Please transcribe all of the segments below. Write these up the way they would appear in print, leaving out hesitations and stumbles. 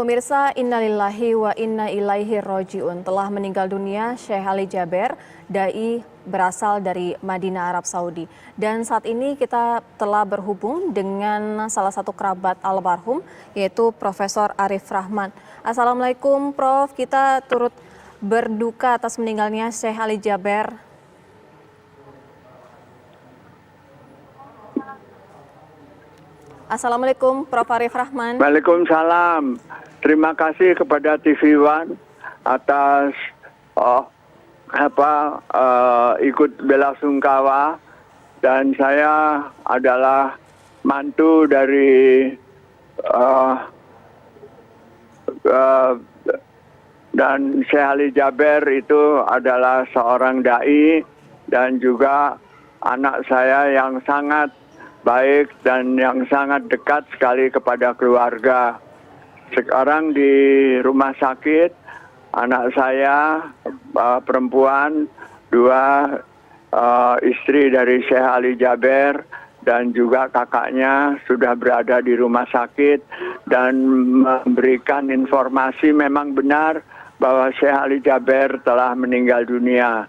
Pemirsa, innalillahi wa inna ilaihi roji'un. Telah meninggal dunia Syekh Ali Jaber, dai berasal dari Madinah, Arab Saudi. Dan saat ini kita telah berhubung dengan salah satu kerabat almarhum, yaitu Profesor Arif Rahman. Assalamualaikum Prof, kita turut berduka atas meninggalnya Syekh Ali Jaber. Assalamualaikum Prof Arif Rahman. Waalaikumsalam. Terima kasih kepada TV One atas ikut belasungkawa, dan saya adalah mantu dari dan Syekh Ali Jaber itu adalah seorang dai dan juga anak saya yang sangat baik dan yang sangat dekat sekali kepada keluarga. Sekarang di rumah sakit, anak saya perempuan, dua istri dari Syekh Ali Jaber dan juga kakaknya sudah berada di rumah sakit dan memberikan informasi memang benar bahwa Syekh Ali Jaber telah meninggal dunia.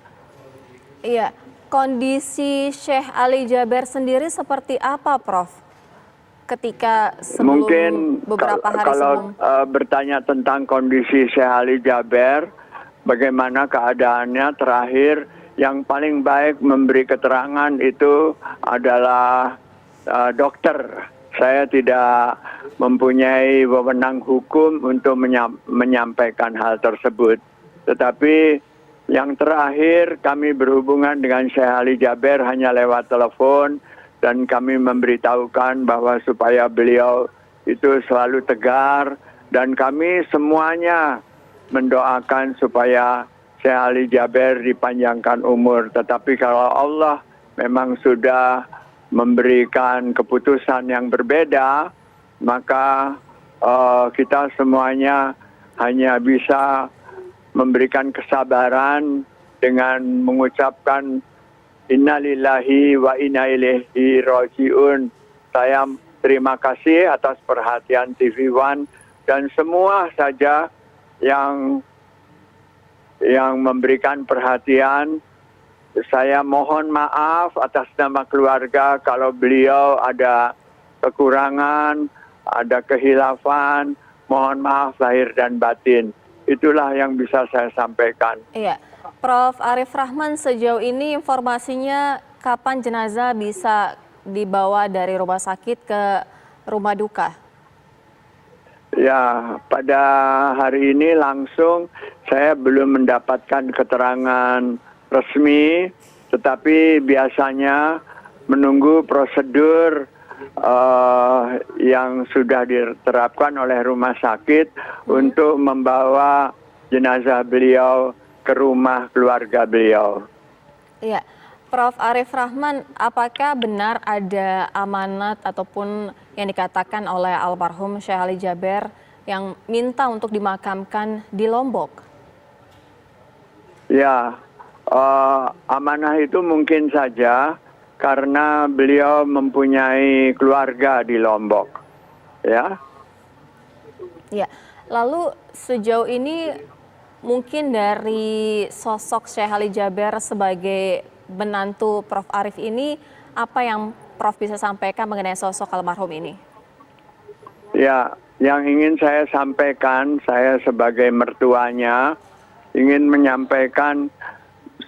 Iya. Kondisi Syekh Ali Jaber sendiri seperti apa, Prof? Ketika sebelum mungkin beberapa hari kalau bertanya tentang kondisi Syekh Ali Jaber, bagaimana keadaannya terakhir, yang paling baik memberi keterangan itu adalah dokter. Saya tidak mempunyai wewenang hukum untuk menyampaikan hal tersebut. Tetapi yang terakhir kami berhubungan dengan Syekh Ali Jaber hanya lewat telepon, dan kami memberitahukan bahwa supaya beliau itu selalu tegar, dan kami semuanya mendoakan supaya Syekh Ali Jaber dipanjangkan umur. Tetapi kalau Allah memang sudah memberikan keputusan yang berbeda, maka kita semuanya hanya bisa memberikan kesabaran dengan mengucapkan innalillahi wa inna ilaihi roji'un. Saya terima kasih atas perhatian TV One dan semua saja yang memberikan perhatian. Saya mohon maaf atas nama keluarga kalau beliau ada kekurangan, ada kehilafan. Mohon maaf lahir dan batin. Itulah yang bisa saya sampaikan. Iya, Prof Arif Rahman, sejauh ini informasinya kapan jenazah bisa dibawa dari rumah sakit ke rumah duka? Ya, pada hari ini langsung saya belum mendapatkan keterangan resmi, tetapi biasanya menunggu prosedur yang sudah diterapkan oleh rumah sakit untuk membawa jenazah beliau ke rumah keluarga beliau. Iya, Prof Arif Rahman, apakah benar ada amanat ataupun yang dikatakan oleh almarhum Syekh Ali Jaber yang minta untuk dimakamkan di Lombok? Ya, amanah itu mungkin saja karena beliau mempunyai keluarga di Lombok, ya. Ya, lalu sejauh ini mungkin dari sosok Syekh Ali Jaber sebagai menantu Prof Arif ini, apa yang Prof bisa sampaikan mengenai sosok almarhum ini? Ya, yang ingin saya sampaikan, saya sebagai mertuanya ingin menyampaikan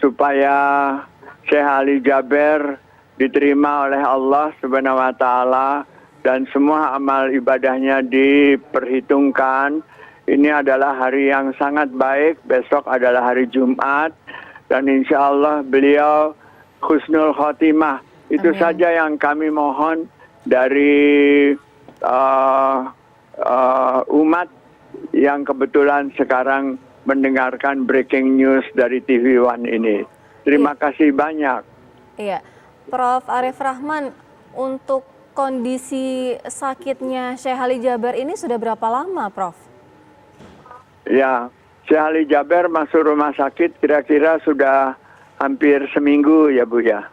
supaya Syekh Ali Jaber diterima oleh Allah Subhanahu wa Ta'ala dan semua amal ibadahnya diperhitungkan. Ini adalah hari yang sangat baik, besok adalah hari Jumat, dan insya Allah beliau husnul khotimah. Itu Amin. saja yang kami mohon dari umat yang kebetulan sekarang mendengarkan breaking news dari TV One ini. Terima kasih banyak. Iya, Prof Arif Rahman, untuk kondisi sakitnya Syekh Ali Jaber ini sudah berapa lama, Prof? Ya, Syekh Ali Jaber masuk rumah sakit kira-kira sudah hampir seminggu ya Bu ya.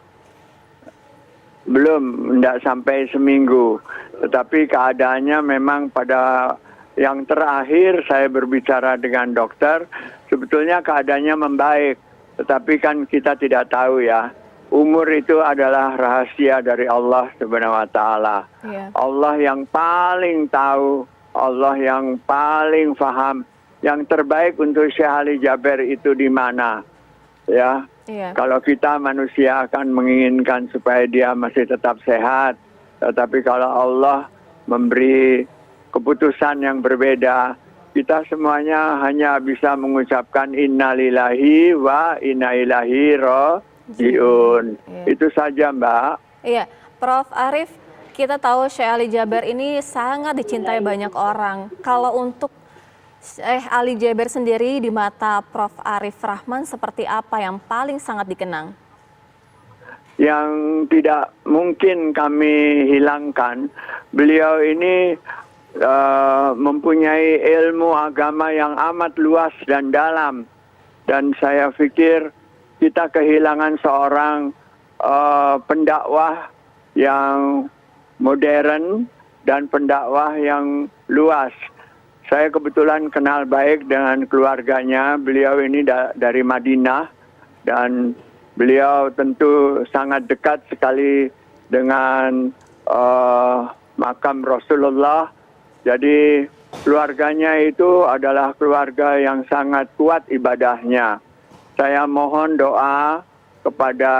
Belum, tidak sampai seminggu. Tetapi keadaannya memang pada yang terakhir saya berbicara dengan dokter, sebetulnya keadaannya membaik. Tetapi kan kita tidak tahu ya. Umur itu adalah rahasia dari Allah Subhanahu wa taala. Iya. Allah yang paling tahu, Allah yang paling paham yang terbaik untuk Syekh Ali Jaber itu di mana. Ya. Iya. Kalau kita manusia akan menginginkan supaya dia masih tetap sehat, tetapi kalau Allah memberi keputusan yang berbeda, kita semuanya hanya bisa mengucapkan innalillahi wa inna ilaihi rajiun. Iya. Itu saja, Mbak. Iya, Prof. Arief, kita tahu Syekh Ali Jaber ini sangat dicintai banyak orang. Kalau untuk Syekh Ali Jaber sendiri di mata Prof. Arief Rahman seperti apa yang paling sangat dikenang? Yang tidak mungkin kami hilangkan, beliau ini mempunyai ilmu agama yang amat luas dan dalam. Dan saya pikir kita kehilangan seorang pendakwah yang modern dan pendakwah yang luas. Saya kebetulan kenal baik dengan keluarganya. Beliau ini dari Madinah dan beliau tentu sangat dekat sekali dengan makam Rasulullah. Jadi keluarganya itu adalah keluarga yang sangat kuat ibadahnya. Saya mohon doa kepada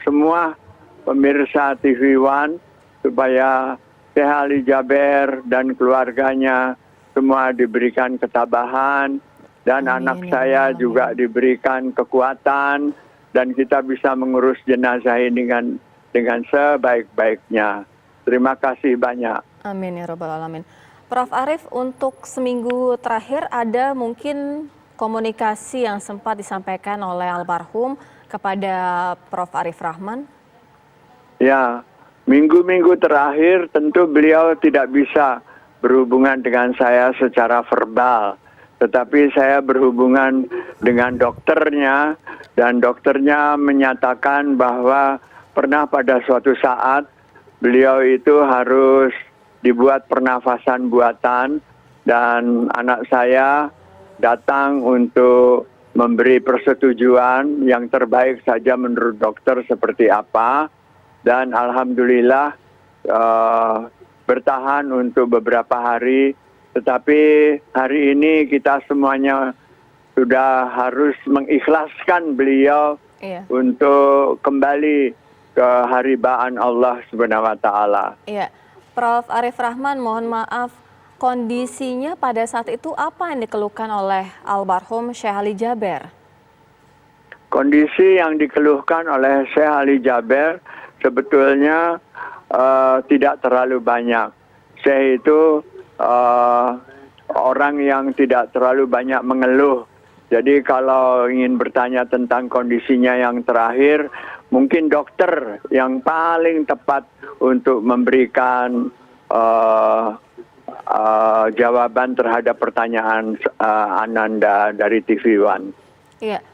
semua pemirsa TV One supaya Syekh Ali Jaber dan keluarganya semua diberikan ketabahan dan Amin. anak saya juga diberikan kekuatan dan kita bisa mengurus jenazah ini dengan sebaik-baiknya. Terima kasih banyak. Amin ya Rabbal Alamin. Prof. Arief, untuk seminggu terakhir ada mungkin komunikasi yang sempat disampaikan oleh almarhum kepada Prof. Arief Rahman? Ya, minggu-minggu terakhir tentu beliau tidak bisa berhubungan dengan saya secara verbal. Tetapi saya berhubungan dengan dokternya dan dokternya menyatakan bahwa pernah pada suatu saat beliau itu harus dibuat pernafasan buatan dan anak saya datang untuk memberi persetujuan yang terbaik saja menurut dokter seperti apa dan alhamdulillah bertahan untuk beberapa hari, tetapi hari ini kita semuanya sudah harus mengikhlaskan beliau untuk kembali ke haribaan Allah Subhanahu wa taala. Iya. Prof. Arief Rahman, mohon maaf, kondisinya pada saat itu apa yang dikeluhkan oleh almarhum Syekh Ali Jaber? Kondisi yang dikeluhkan oleh Syekh Ali Jaber sebetulnya tidak terlalu banyak. Syekh itu orang yang tidak terlalu banyak mengeluh. Jadi kalau ingin bertanya tentang kondisinya yang terakhir, mungkin dokter yang paling tepat untuk memberikan jawaban terhadap pertanyaan Ananda dari TV One. Iya,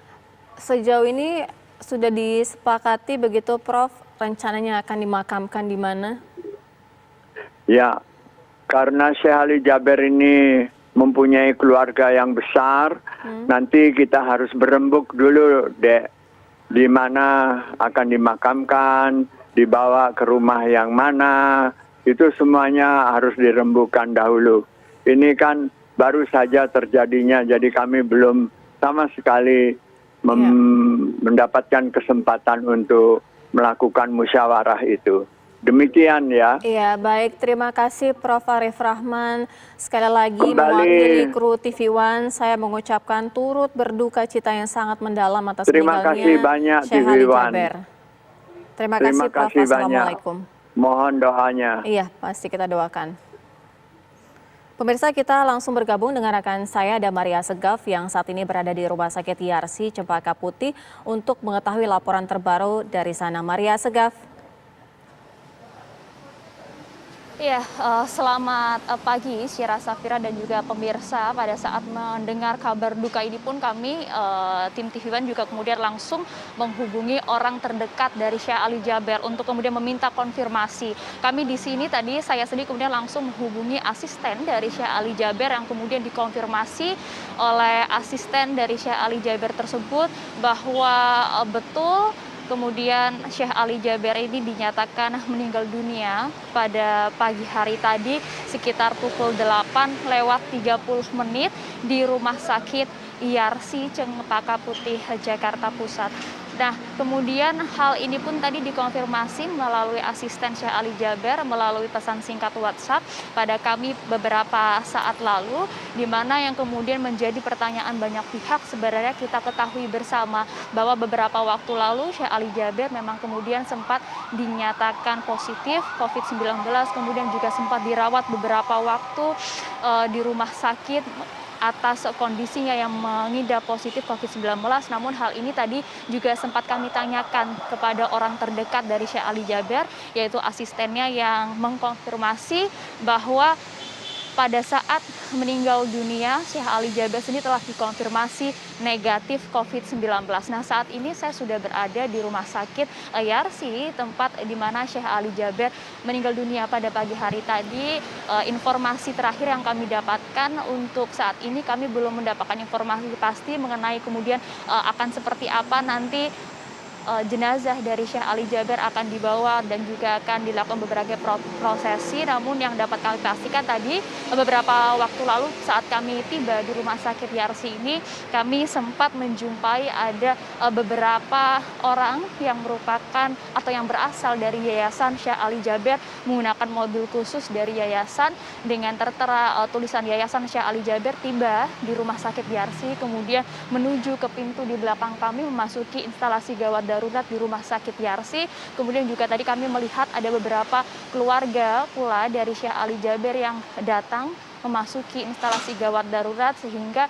sejauh ini sudah disepakati begitu Prof, rencananya akan dimakamkan di mana? Ya, karena Syekh Ali Jaber ini mempunyai keluarga yang besar, nanti kita harus berembuk dulu, Dek. Di mana akan dimakamkan, dibawa ke rumah yang mana, itu semuanya harus dirembukan dahulu. Ini kan baru saja terjadinya, jadi kami belum sama sekali mendapatkan kesempatan untuk melakukan musyawarah itu. Demikian ya. Iya, baik. Terima kasih Prof. Arief Rahman. Sekali lagi mewakili kru TV One, saya mengucapkan turut berduka cita yang sangat mendalam atas meninggalnya kasih banyak Syekh TV Ali One. Jaber. Terima kasih Prof. Assalamualaikum. Mohon doanya. Iya, pasti kita doakan. Pemirsa, kita langsung bergabung dengan rekan saya Damaria Segaf yang saat ini berada di Rumah Sakit YRC Cempaka Putih untuk mengetahui laporan terbaru dari sana. Maria Segaf. Iya, selamat pagi Syira Safira dan juga pemirsa. Pada saat mendengar kabar duka ini pun kami tim TV One juga kemudian langsung menghubungi orang terdekat dari Sheikh Ali Jaber untuk kemudian meminta konfirmasi. Kami di sini tadi saya sendiri kemudian langsung menghubungi asisten dari Sheikh Ali Jaber yang kemudian dikonfirmasi oleh asisten dari Sheikh Ali Jaber tersebut bahwa betul kemudian Sheikh Ali Jaber ini dinyatakan meninggal dunia pada pagi hari tadi sekitar pukul 8:30 di Rumah Sakit IARSI Cempaka Putih, Jakarta Pusat. Nah, kemudian hal ini pun tadi dikonfirmasi melalui asisten Sheikh Ali Jaber melalui pesan singkat WhatsApp pada kami beberapa saat lalu, di mana yang kemudian menjadi pertanyaan banyak pihak sebenarnya kita ketahui bersama bahwa beberapa waktu lalu Sheikh Ali Jaber memang kemudian sempat dinyatakan positif COVID-19, kemudian juga sempat dirawat beberapa waktu di rumah sakit atas kondisinya yang mengidap positif COVID-19. Namun hal ini tadi juga sempat kami tanyakan kepada orang terdekat dari Sheikh Ali Jaber, yaitu asistennya yang mengkonfirmasi bahwa pada saat meninggal dunia, Sheikh Ali Jaber sendiri telah dikonfirmasi negatif COVID-19. Nah, saat ini saya sudah berada di Rumah Sakit IARSI, tempat di mana Sheikh Ali Jaber meninggal dunia pada pagi hari tadi. Informasi terakhir yang kami dapatkan untuk saat ini, kami belum mendapatkan informasi pasti mengenai kemudian akan seperti apa nanti jenazah dari Sheikh Ali Jaber akan dibawa dan juga akan dilakukan beberapa prosesi. Namun yang dapat kami pastikan tadi beberapa waktu lalu saat kami tiba di Rumah Sakit IARSI ini, kami sempat menjumpai ada beberapa orang yang merupakan atau yang berasal dari Yayasan Sheikh Ali Jaber menggunakan mobil khusus dari yayasan dengan tertera tulisan Yayasan Sheikh Ali Jaber tiba di Rumah Sakit IARSI, kemudian menuju ke pintu di belakang kami memasuki instalasi gawat darurat di Rumah Sakit IARSI. Kemudian juga tadi kami melihat ada beberapa keluarga pula dari Sheikh Ali Jaber yang datang memasuki instalasi gawat darurat, sehingga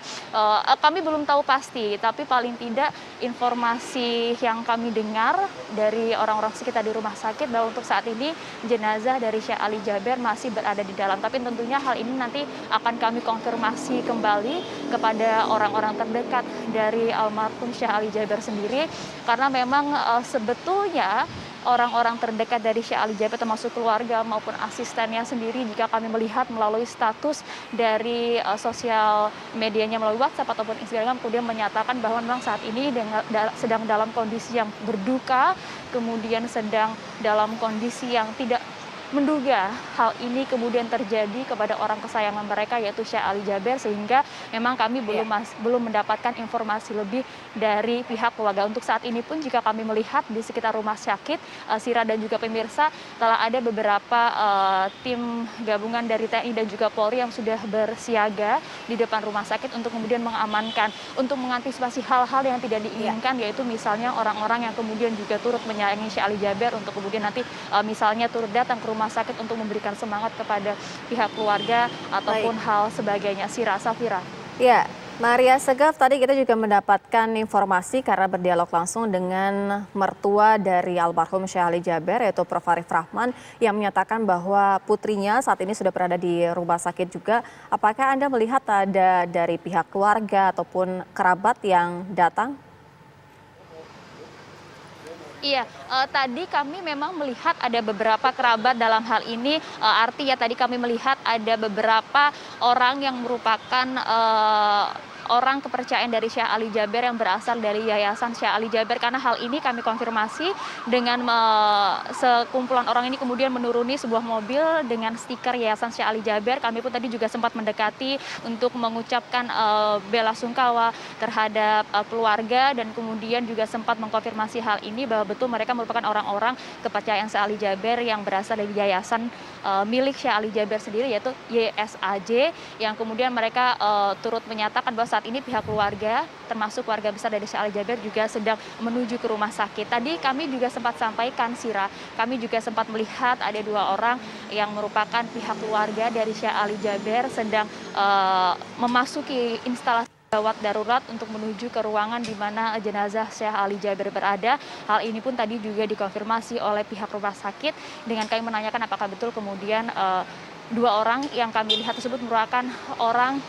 kami belum tahu pasti, tapi paling tidak informasi yang kami dengar dari orang-orang sekitar di rumah sakit bahwa untuk saat ini jenazah dari Sheikh Ali Jaber masih berada di dalam. Tapi tentunya hal ini nanti akan kami konfirmasi kembali kepada orang-orang terdekat dari almarhum Sheikh Ali Jaber sendiri, karena memang sebetulnya orang-orang terdekat dari Sheikh Ali Jaber termasuk keluarga maupun asistennya sendiri, jika kami melihat melalui status dari sosial medianya melalui WhatsApp ataupun Instagram, kemudian menyatakan bahwa memang saat ini sedang dalam kondisi yang berduka, kemudian sedang dalam kondisi yang tidak menduga hal ini kemudian terjadi kepada orang kesayangan mereka, yaitu Sheikh Ali Jaber, sehingga memang kami belum mendapatkan informasi lebih dari pihak keluarga. Untuk saat ini pun jika kami melihat di sekitar rumah sakit, Sira dan juga pemirsa, telah ada beberapa tim gabungan dari TNI dan juga Polri yang sudah bersiaga di depan rumah sakit untuk kemudian mengamankan, untuk mengantisipasi hal-hal yang tidak diinginkan, yaitu misalnya orang-orang yang kemudian juga turut menyayangi Sheikh Ali Jaber untuk kemudian nanti misalnya turut datang ke rumah sakit untuk memberikan semangat kepada pihak keluarga ataupun hal sebagainya. Sira, Safira. Ya, Maria Segaf, tadi kita juga mendapatkan informasi karena berdialog langsung dengan mertua dari almarhum Sheikh Ali Jaber, yaitu Prof. Arif Rahman, yang menyatakan bahwa putrinya saat ini sudah berada di rumah sakit juga. Apakah Anda melihat ada dari pihak keluarga ataupun kerabat yang datang? Iya, tadi kami memang melihat ada beberapa kerabat dalam hal ini, artinya tadi kami melihat ada beberapa orang yang merupakan orang kepercayaan dari Sheikh Ali Jaber yang berasal dari Yayasan Sheikh Ali Jaber, karena hal ini kami konfirmasi dengan sekumpulan orang ini kemudian menuruni sebuah mobil dengan stiker Yayasan Sheikh Ali Jaber. Kami pun tadi juga sempat mendekati untuk mengucapkan bela sungkawa terhadap keluarga, dan kemudian juga sempat mengkonfirmasi hal ini bahwa betul mereka merupakan orang-orang kepercayaan Sheikh Ali Jaber yang berasal dari yayasan milik Sheikh Ali Jaber sendiri, yaitu YSAJ, yang kemudian mereka turut menyatakan bahwa saat ini pihak keluarga termasuk keluarga besar dari Sheikh Ali Jaber juga sedang menuju ke rumah sakit. Tadi kami juga sempat sampaikan, Sira, kami juga sempat melihat ada 2 orang yang merupakan pihak keluarga dari Sheikh Ali Jaber sedang memasuki instalasi gawat darurat untuk menuju ke ruangan di mana jenazah Syekh Ali Jaber berada. Hal ini pun tadi juga dikonfirmasi oleh pihak rumah sakit dengan kami menanyakan apakah betul kemudian dua orang yang kami lihat tersebut merupakan orang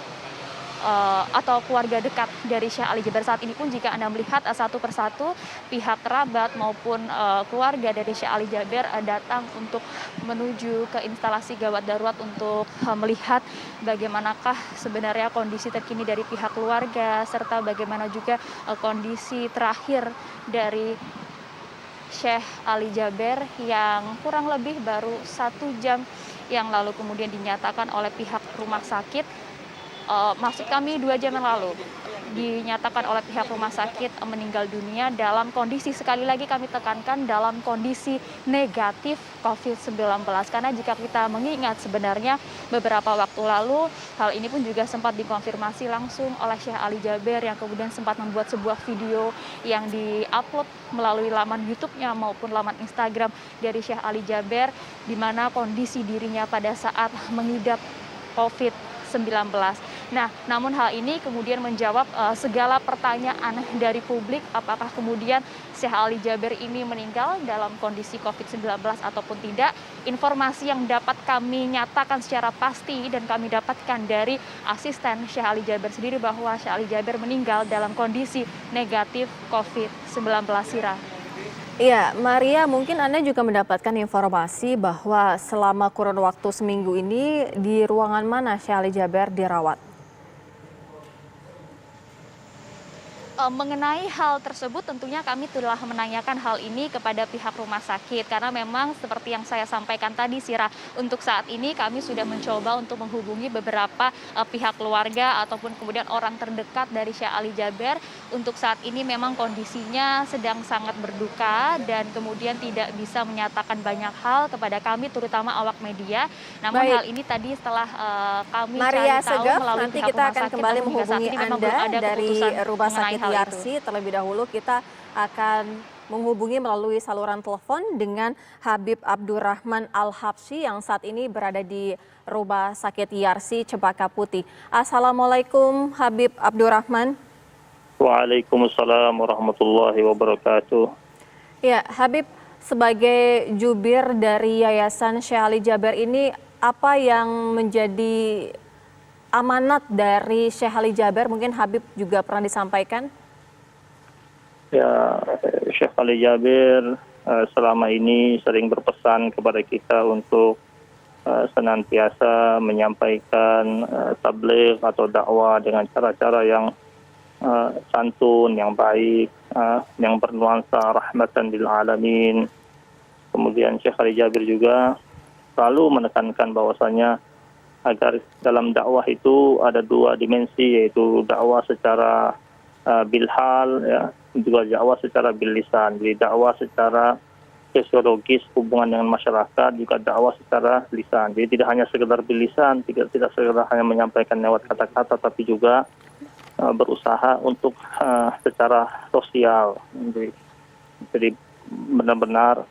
atau keluarga dekat dari Syekh Ali Jaber. Saat ini pun jika Anda melihat satu persatu pihak kerabat maupun keluarga dari Syekh Ali Jaber datang untuk menuju ke instalasi gawat darurat untuk melihat bagaimanakah sebenarnya kondisi terkini dari pihak keluarga serta bagaimana juga kondisi terakhir dari Syekh Ali Jaber yang kurang lebih baru 1 jam yang lalu kemudian dinyatakan oleh pihak rumah sakit. Maksud kami 2 jam yang lalu dinyatakan oleh pihak rumah sakit meninggal dunia dalam kondisi, sekali lagi kami tekankan, dalam kondisi negatif COVID-19. Karena jika kita mengingat sebenarnya beberapa waktu lalu hal ini pun juga sempat dikonfirmasi langsung oleh Syekh Ali Jaber yang kemudian sempat membuat sebuah video yang diupload melalui laman YouTube-nya maupun laman Instagram dari Syekh Ali Jaber di mana kondisi dirinya pada saat mengidap COVID-19. Nah, namun hal ini kemudian menjawab segala pertanyaan dari publik, apakah kemudian Syekh Ali Jaber ini meninggal dalam kondisi COVID-19 ataupun tidak. Informasi yang dapat kami nyatakan secara pasti dan kami dapatkan dari asisten Syekh Ali Jaber sendiri bahwa Syekh Ali Jaber meninggal dalam kondisi negatif COVID-19. Sira. Iya, Maria, mungkin Anda juga mendapatkan informasi bahwa selama kurun waktu seminggu ini di ruangan mana Syekh Ali Jaber dirawat? Mengenai hal tersebut tentunya kami telah menanyakan hal ini kepada pihak rumah sakit karena memang seperti yang saya sampaikan tadi Sira, untuk saat ini kami sudah mencoba untuk menghubungi beberapa pihak keluarga ataupun kemudian orang terdekat dari Syekh Ali Jaber. Untuk saat ini memang kondisinya sedang sangat berduka dan kemudian tidak bisa menyatakan banyak hal kepada kami terutama awak media. Namun hal ini tadi setelah kami Maria cari tahu Segaf, melalui nanti pihak kita rumah akan sakit, kembali namun hingga saat menghubungi ini memang belum Anda ada dari keputusan Rumah mengenai Sakit hal itu. YRC. Terlebih dahulu kita akan menghubungi melalui saluran telepon dengan Habib Abdurrahman Al-Habsyi yang saat ini berada di Rumah Sakit YRC Cempaka Putih. Assalamualaikum Habib Abdurrahman. Waalaikumsalam warahmatullahi wabarakatuh. Ya, Habib, sebagai jubir dari Yayasan Syekh Ali Jaber ini, apa yang menjadi amanat dari Syekh Ali Jaber? Mungkin Habib juga pernah disampaikan. Ya, Syekh Ali Jaber selama ini sering berpesan kepada kita untuk senantiasa menyampaikan tabligh atau dakwah dengan cara-cara yang santun, yang baik, yang bernuansa rahmatan lil alamin. Kemudian Syekh Ali Jaber juga selalu menekankan bahwasanya agar dalam dakwah itu ada 2 dimensi, yaitu dakwah secara bilhal, ya, juga dakwah secara bil lisan. Jadi dakwah secara sosiologis hubungan dengan masyarakat, juga dakwah secara lisan. Jadi tidak hanya sekedar bil lisan, tidak sekedar hanya menyampaikan lewat kata-kata, tapi juga berusaha untuk secara sosial. Jadi benar-benar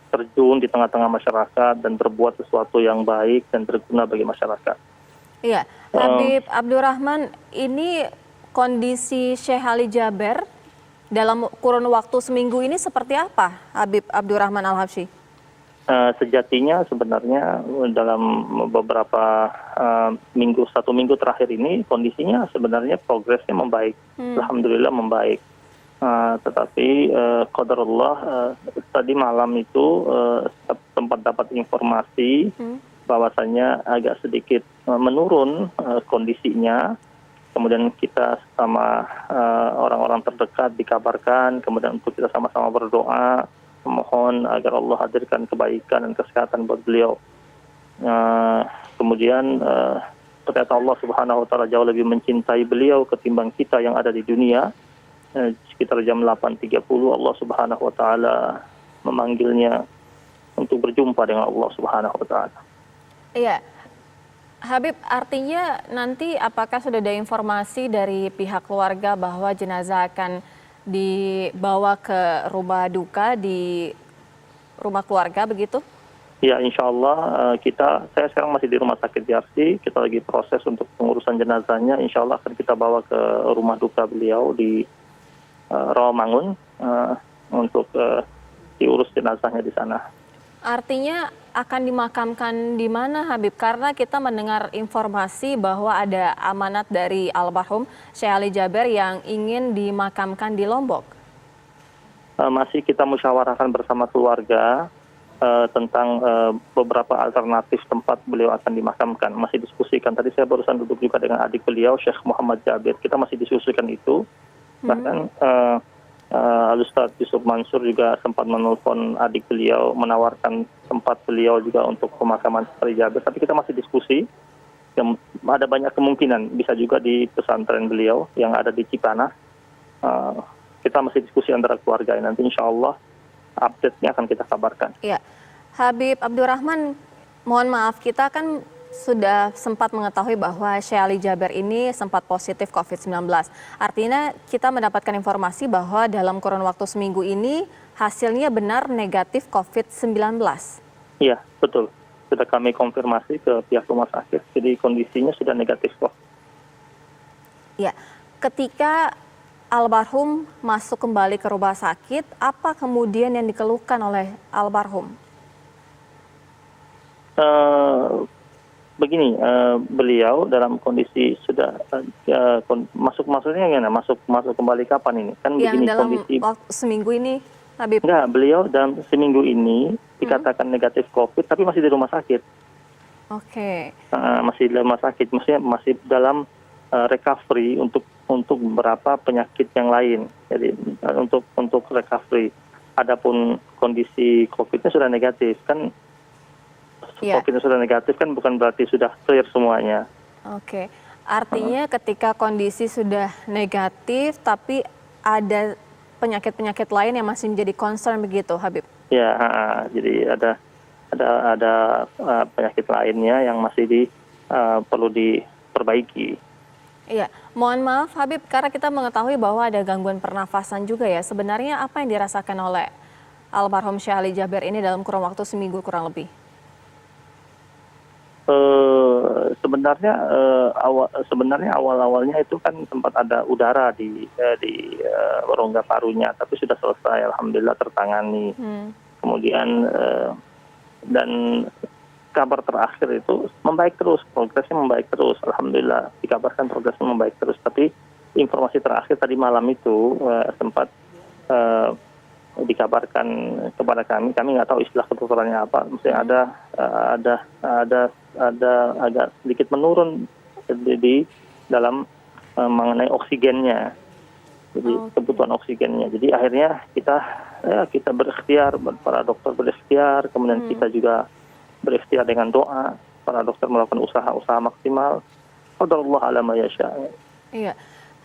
terjun di tengah-tengah masyarakat dan berbuat sesuatu yang baik dan berguna bagi masyarakat. Iya, Habib Abdurrahman, ini kondisi Syekh Ali Jaber dalam kurun waktu seminggu ini seperti apa, Habib Abdurrahman Al-Habsyi? Sejatinya sebenarnya dalam beberapa 1 minggu terakhir ini kondisinya sebenarnya progresnya membaik. Alhamdulillah membaik. Tetapi qadarullah tadi malam itu sempat dapat informasi bahwasanya agak sedikit menurun kondisinya. Kemudian kita sama orang-orang terdekat dikabarkan, kemudian untuk kita sama-sama berdoa, mohon agar Allah hadirkan kebaikan dan kesehatan buat beliau. Kemudian ternyata Allah Subhanahu wa taala jauh lebih mencintai beliau ketimbang kita yang ada di dunia. Sekitar jam 8.30 Allah Subhanahu wa taala memanggilnya untuk berjumpa dengan Allah Subhanahu wa taala. Iya. Habib, artinya nanti apakah sudah ada informasi dari pihak keluarga bahwa jenazah akan dibawa ke rumah duka di rumah keluarga begitu? Ya, insya Allah saya sekarang masih di Rumah Sakit YRC, kita lagi proses untuk pengurusan jenazahnya, insya Allah akan kita kita bawa ke rumah duka beliau di Rawamangun untuk diurus jenazahnya di sana. Artinya akan dimakamkan di mana, Habib? Karena kita mendengar informasi bahwa ada amanat dari almarhum Syekh Ali Jaber yang ingin dimakamkan di Lombok. Masih kita musyawarahkan bersama keluarga tentang beberapa alternatif tempat beliau akan dimakamkan. Masih diskusikan. Tadi saya barusan duduk juga dengan adik beliau, Syekh Muhammad Jabir. Kita masih diskusikan itu. Bahkan Al-Ustaz Yusuf Mansur juga sempat menelpon adik beliau, menawarkan tempat beliau juga untuk pemakaman Syekh Jabir. Tapi kita masih diskusi. Ada banyak kemungkinan bisa juga di pesantren beliau yang ada di Cipanah. Kita masih diskusi antara keluarga. Nanti insya Allah update-nya akan kita kabarkan. Ya, Habib Abdurrahman, mohon maaf, kita kan sudah sempat mengetahui bahwa Syekh Ali Jaber ini sempat positif COVID-19. Artinya kita mendapatkan informasi bahwa dalam kurun waktu seminggu ini hasilnya benar negatif COVID-19. Iya, betul. Sudah kami konfirmasi ke pihak rumah sakit, jadi kondisinya sudah negatif kok. Ya, ketika almarhum masuk kembali ke rumah sakit, apa kemudian yang dikeluhkan oleh almarhum? Begini, beliau dalam kondisi sudah maksudnya gimana? Masuk kembali kapan ini? Kan Yang begini dalam kondisi. waktu seminggu ini, Habib? Enggak, beliau dalam seminggu ini dikatakan negatif COVID, tapi masih di rumah sakit. Oke. Masih di rumah sakit, maksudnya masih dalam recovery untuk beberapa penyakit yang lain. Jadi untuk recovery. Adapun kondisi COVID-nya sudah negatif kan. Iya. COVID-nya sudah negatif kan bukan berarti sudah clear semuanya. Oke. Artinya ketika kondisi sudah negatif tapi ada penyakit-penyakit lain yang masih menjadi concern begitu, Habib? Ya, jadi ada penyakit lainnya yang masih perlu diperbaiki. Iya, mohon maaf Habib, karena kita mengetahui bahwa ada gangguan pernafasan juga ya. Sebenarnya apa yang dirasakan oleh almarhum Syekh Ali Jaber ini dalam kurun waktu seminggu kurang lebih? Sebenarnya awal-awalnya itu kan sempat ada udara di rongga parunya, tapi sudah selesai, alhamdulillah tertangani. Kemudian dan kabar terakhir itu membaik terus, progresnya membaik terus, alhamdulillah dikabarkan progresnya membaik terus. Tapi informasi terakhir tadi malam itu sempat dikabarkan kepada kami nggak tahu istilah kedokterannya apa, maksudnya ada agak sedikit menurun di dalam mengenai oksigennya, jadi kebutuhan oksigennya. Jadi akhirnya kita berikhtiar, para dokter berikhtiar, kemudian kita juga berikhtiar dengan doa, para dokter melakukan usaha maksimal. Qadarullah ala ma yasha. Iya.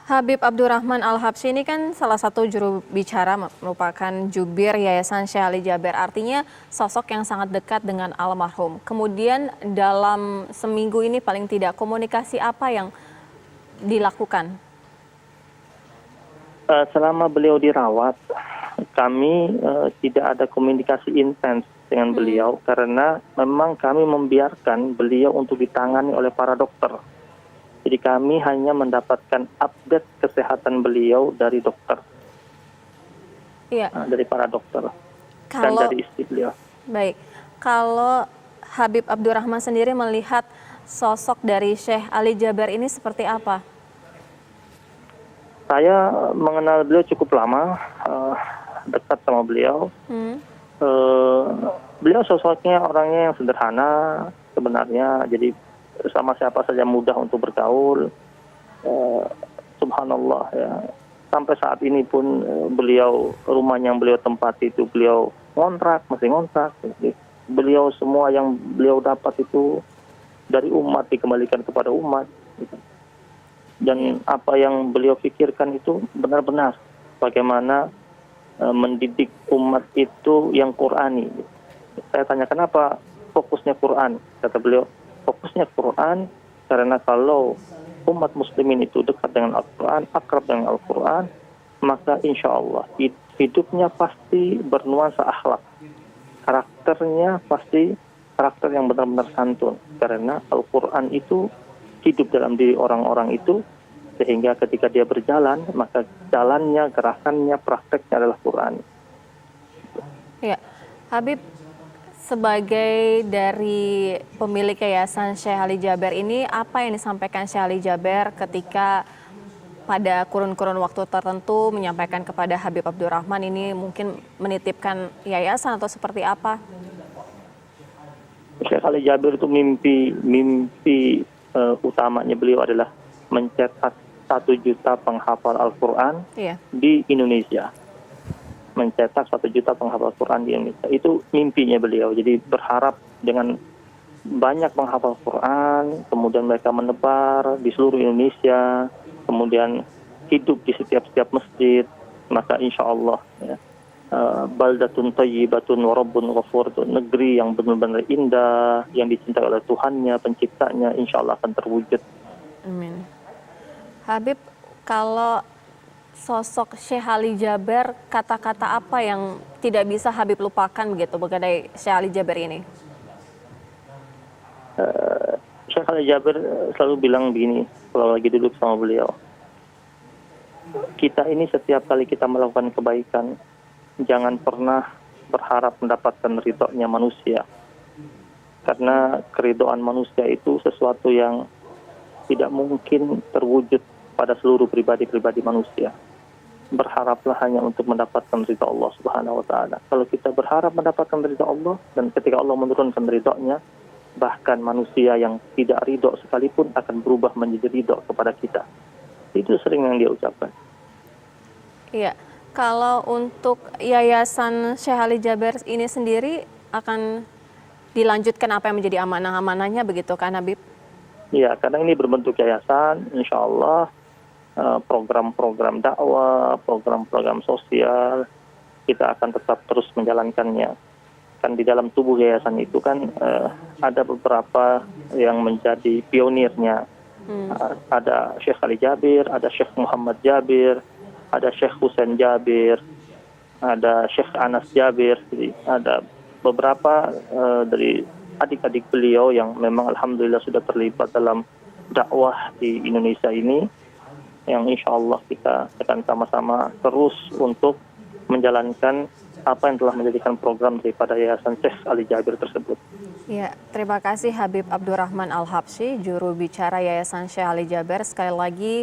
Habib Abdurrahman Al-Habsyi ini kan salah satu juru bicara, merupakan jubir Yayasan Syekh Ali Jaber. Artinya sosok yang sangat dekat dengan almarhum. Kemudian dalam seminggu ini paling tidak komunikasi apa yang dilakukan? Selama beliau dirawat, kami tidak ada komunikasi intens dengan beliau karena memang kami membiarkan beliau untuk ditangani oleh para dokter. Jadi kami hanya mendapatkan update kesehatan beliau dari dokter, dari para dokter dan dari istri beliau. Baik, kalau Habib Abdurrahman sendiri melihat sosok dari Syekh Ali Jaber ini seperti apa? Saya mengenal beliau cukup lama, dekat sama beliau. Beliau sosoknya orangnya yang sederhana sebenarnya, jadi sama siapa saja mudah untuk bergaul. Subhanallah ya. Sampai saat ini pun beliau, rumahnya yang beliau tempati itu beliau masih ngontrak. Jadi, beliau semua yang beliau dapat itu dari umat dikembalikan kepada umat. Gitu. Dan apa yang beliau pikirkan itu benar-benar bagaimana mendidik umat itu yang Qurani. Saya tanya kenapa fokusnya Quran, kata beliau. Fokusnya Quran karena kalau umat muslimin itu dekat dengan Al-Quran, akrab dengan Al-Quran, maka insya Allah hidupnya pasti bernuansa akhlak. Karakternya pasti karakter yang benar-benar santun. Karena Al-Quran itu hidup dalam diri orang-orang itu Sehingga ketika dia berjalan, maka jalannya, gerakannya, prakteknya adalah Quran. Ya, Habib, sebagai dari pemilik Yayasan Syekh Ali Jaber ini, apa yang disampaikan Syekh Ali Jaber ketika pada kurun-kurun waktu tertentu menyampaikan kepada Habib Abdurrahman ini mungkin menitipkan yayasan atau seperti apa? Syekh Ali Jaber itu mimpi utamanya beliau adalah mencetak 1 juta penghafal Al-Quran di Indonesia. Mencetak 1 juta penghafal Quran di Indonesia. Itu mimpinya beliau. Jadi berharap dengan banyak penghafal Quran, kemudian mereka menebar di seluruh Indonesia, kemudian hidup di setiap masjid, maka insya Allah ya, baldatun tayyibatun wa rabbun ghafur, negeri yang benar-benar indah, yang dicintai oleh Tuhannya, penciptanya, insya Allah akan terwujud. Amin. Habib, kalau sosok Syekh Ali Jaber, kata-kata apa yang tidak bisa Habib lupakan begitu mengenai Syekh Ali Jaber ini? Syekh Ali Jaber selalu bilang begini, kalau lagi duduk sama beliau. Kita ini setiap kali kita melakukan kebaikan, jangan pernah berharap mendapatkan ridhonya manusia. Karena keridhaan manusia itu sesuatu yang tidak mungkin terwujud pada seluruh pribadi-pribadi manusia. Berharaplah hanya untuk mendapatkan ridha Allah Subhanahu wa taala. Kalau kita berharap mendapatkan ridha Allah, dan ketika Allah menurunkan ridhonya, bahkan manusia yang tidak ridho sekalipun akan berubah menjadi ridho kepada kita. Itu sering yang dia ucapkan. Iya, kalau untuk Yayasan Syekh Ali Jaber ini sendiri akan dilanjutkan apa yang menjadi amanah-amanahnya begitu kan Habib? Iya, karena ini berbentuk yayasan, insya Allah program-program dakwah, program-program sosial, kita akan tetap terus menjalankannya. Kan di dalam tubuh yayasan itu kan ada beberapa yang menjadi pionirnya. Ada Syekh Ali Jabir, ada Syekh Muhammad Jabir, ada Syekh Husain Jabir, ada Syekh Anas Jabir. Jadi ada beberapa dari adik-adik beliau yang memang alhamdulillah sudah terlibat dalam dakwah di Indonesia ini, yang insya Allah kita akan sama-sama terus untuk menjalankan apa yang telah menjadikan program daripada Yayasan Syekh Ali Jabir tersebut. Ya, terima kasih Habib Abdurrahman Al-Habsyi, juru bicara Yayasan Syekh Ali Jaber. Sekali lagi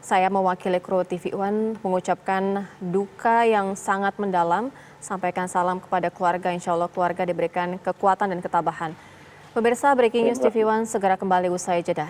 saya mewakili kru TV One mengucapkan duka yang sangat mendalam. Sampaikan salam kepada keluarga, insya Allah keluarga diberikan kekuatan dan ketabahan. Pemirsa, Breaking News TV One segera kembali usai jeda.